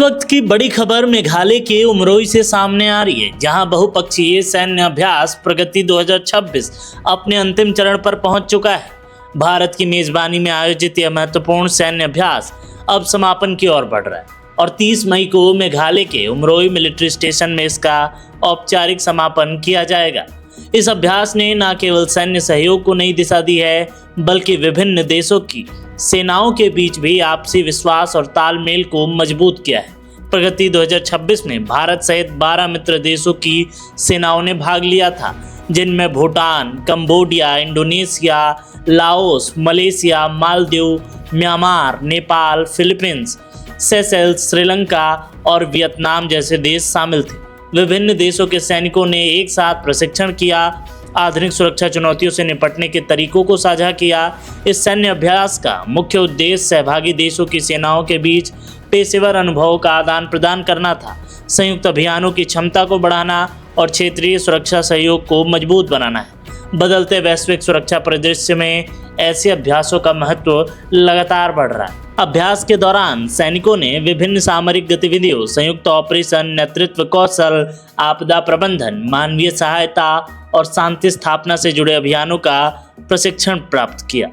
वक्त की बड़ी खबर मेघालय के उमरोई से सामने आ रही है, जहां बहुपक्षीय सैन्य अभ्यास प्रगति 2026 अपने अंतिम चरण पर पहुंच चुका है। भारत की मेजबानी में आयोजित यह महत्वपूर्ण सैन्य अभ्यास अब समापन की ओर बढ़ रहा है और 30 मई को मेघालय के उमरोई मिलिट्री स्टेशन में इसका औपचारिक समापन किया जाएगा। इस अभ्यास ने न केवल सैन्य सहयोग को नई दिशा दी है, बल्कि विभिन्न देशों की सेनाओं के बीच भी आपसी विश्वास और तालमेल को मजबूत किया है। प्रगति 2026 में भारत सहित 12 मित्र देशों की सेनाओं ने भाग लिया था, जिनमें Bhutan, Cambodia, Indonesia, Laos, Malaysia, Maldives, Myanmar, Nepal, Philippines, Seychelles, Sri Lanka और वियतनाम जैसे देश शामिल थे। विभिन्न देशों के सैनिकों ने एक साथ प्रशिक्षण किया, आधुनिक सुरक्षा चुनौतियों से निपटने के तरीकों को साझा किया। इस सैन्य अभ्यास का मुख्य उद्देश्य सहभागी देशों की सेनाओं के बीच पेशेवर अनुभवों का आदान प्रदान करना था, संयुक्त अभियानों की क्षमता को बढ़ाना और क्षेत्रीय सुरक्षा सहयोग को मजबूत बनाना है। बदलते वैश्विक सुरक्षा परिदृश्य में ऐसे अभ्यासों का महत्व लगातार बढ़ रहा है। अभ्यास के दौरान सैनिकों ने विभिन्न सामरिक गतिविधियों, संयुक्त ऑपरेशन, नेतृत्व कौशल, आपदा प्रबंधन, मानवीय सहायता और शांति स्थापना से जुड़े अभियानों का प्रशिक्षण प्राप्त किया।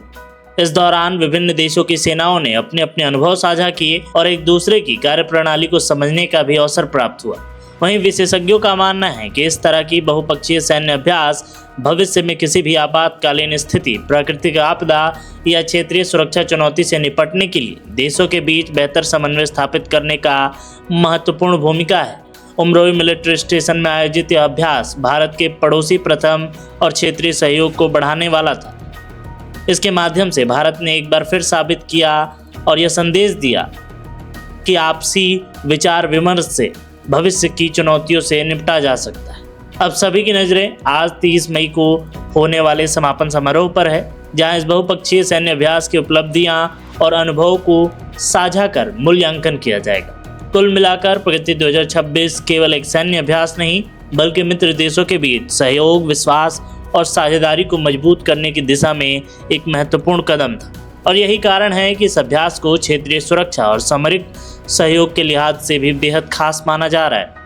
इस दौरान विभिन्न देशों की सेनाओं ने अपने अपने अनुभव साझा किए और एक दूसरे की कार्यप्रणाली को समझने का भी अवसर प्राप्त हुआ। वहीं विशेषज्ञों का मानना है कि इस तरह की बहुपक्षीय सैन्य अभ्यास भविष्य में किसी भी आपातकालीन स्थिति, प्राकृतिक आपदा या क्षेत्रीय सुरक्षा चुनौती से निपटने के लिए देशों के बीच बेहतर समन्वय स्थापित करने का महत्वपूर्ण भूमिका है। उमरोई मिलिट्री स्टेशन में आयोजित यह अभ्यास भारत के पड़ोसी प्रथम और क्षेत्रीय सहयोग को बढ़ाने वाला था। इसके माध्यम से भारत ने एक बार फिर साबित किया और यह संदेश दिया कि आपसी विचार विमर्श से भविष्य की चुनौतियों से निपटा जा सकता है। अब सभी की नज़रें आज 30 मई को होने वाले समापन समारोह पर है, जहां इस बहुपक्षीय सैन्य अभ्यास की उपलब्धियां और अनुभव को साझा कर मूल्यांकन किया जाएगा। कुल मिलाकर प्रगति 2026 केवल एक सैन्य अभ्यास नहीं, बल्कि मित्र देशों के बीच सहयोग, विश्वास और साझेदारी को मजबूत करने की दिशा में एक महत्वपूर्ण कदम था। और यही कारण है कि इस अभ्यास को क्षेत्रीय सुरक्षा और सामरिक सहयोग के लिहाज से भी बेहद खास माना जा रहा है।